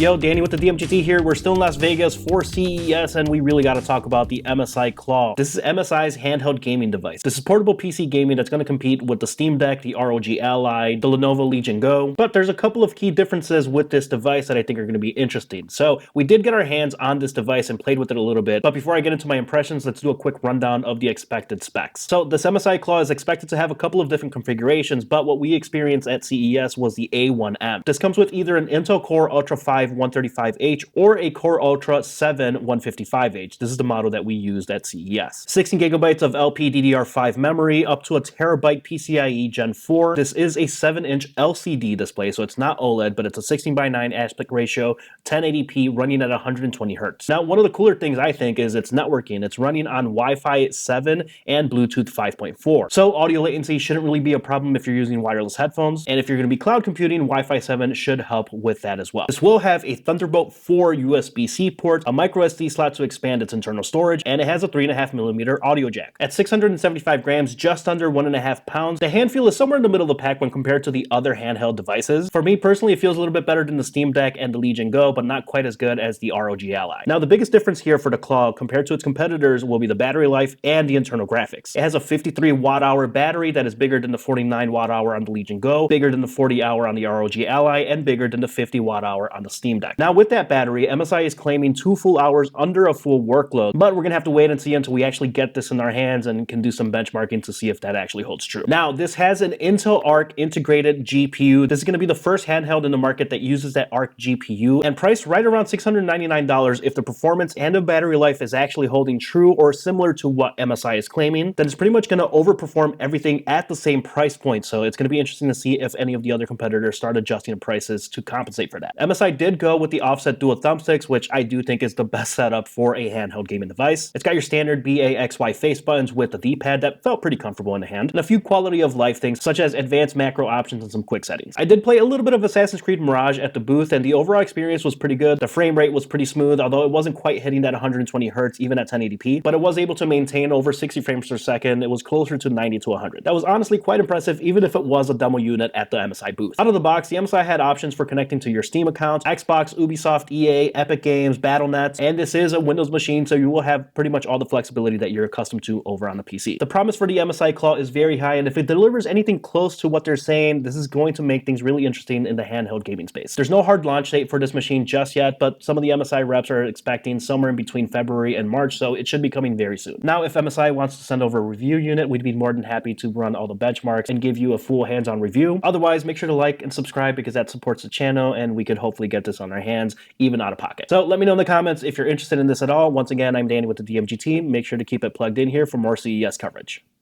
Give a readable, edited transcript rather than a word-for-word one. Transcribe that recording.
Yo, Danny with the DMGT here. We're still in Las Vegas for CES, and we really got to talk about the MSI Claw. This is MSI's handheld gaming device. This is portable PC gaming that's going to compete with the Steam Deck, the ROG Ally, the Lenovo Legion Go. But there's a couple of key differences with this device that I think are going to be interesting. So we did get our hands on this device and played with it a little bit. But before I get into my impressions, let's do a quick rundown of the expected specs. So this MSI Claw is expected to have a couple of different configurations, but what we experienced at CES was the A1M. This comes with either an Intel Core Ultra 5 135H or a Core Ultra 7 155H. This is the model that we used at CES. 16 gigabytes of LPDDR5 memory, up to a terabyte PCIe Gen 4. This is a 7-inch LCD display, so it's not OLED, but it's a 16:9 aspect ratio, 1080p, running at 120 Hz. Now, one of the cooler things I think is its networking. It's running on Wi-Fi 7 and Bluetooth 5.4. So audio latency shouldn't really be a problem if you're using wireless headphones. And if you're going to be cloud computing, Wi-Fi 7 should help with that as well. This will have a Thunderbolt 4 USB-C port, a micro SD slot to expand its internal storage, and it has a 3.5mm audio jack. At 675 grams, just under 1.5 pounds, the hand feel is somewhere in the middle of the pack when compared to the other handheld devices. For me personally, it feels a little bit better than the Steam Deck and the Legion Go, but not quite as good as the ROG Ally. Now, the biggest difference here for the Claw compared to its competitors will be the battery life and the internal graphics. It has a 53 watt-hour battery that is bigger than the 49 watt-hour on the Legion Go, bigger than the 40-hour on the ROG Ally, and bigger than the 50 watt-hour on the Steam Deck. Now, with that battery, MSI is claiming 2 full hours under a full workload, but we're gonna have to wait and see until we actually get this in our hands and can do some benchmarking to see if that actually holds true. Now, this has an Intel Arc integrated GPU. This is gonna be the first handheld in the market that uses that Arc GPU, and priced right around $699. If the performance and the battery life is actually holding true or similar to what MSI is claiming, then it's pretty much gonna overperform everything at the same price point. So it's gonna be interesting to see if any of the other competitors start adjusting the prices to compensate for that. MSI did go with the offset dual thumbsticks, which I do think is the best setup for a handheld gaming device. It's got your standard BAXY face buttons with the D-pad that felt pretty comfortable in the hand, and a few quality of life things such as advanced macro options and some quick settings. I did play a little bit of Assassin's Creed Mirage at the booth, and the overall experience was pretty good. The frame rate was pretty smooth, although it wasn't quite hitting that 120 Hz even at 1080p, but it was able to maintain over 60 frames per second. It was closer to 90 to 100. That was honestly quite impressive, even if it was a demo unit at the MSI booth. Out of the box, the MSI had options for connecting to your Steam accounts, Xbox, Ubisoft, EA, Epic Games, Battle.net, and this is a Windows machine, so you will have pretty much all the flexibility that you're accustomed to over on the PC. The promise for the MSI Claw is very high, and if it delivers anything close to what they're saying, this is going to make things really interesting in the handheld gaming space. There's no hard launch date for this machine just yet, but some of the MSI reps are expecting somewhere in between February and March, so it should be coming very soon. Now, if MSI wants to send over a review unit, we'd be more than happy to run all the benchmarks and give you a full hands-on review. Otherwise, make sure to like and subscribe because that supports the channel, and we could hopefully get this on our hands, even out of pocket. So let me know in the comments if you're interested in this at all. Once again, I'm Danny with the DMG team. Make sure to keep it plugged in here for more CES coverage.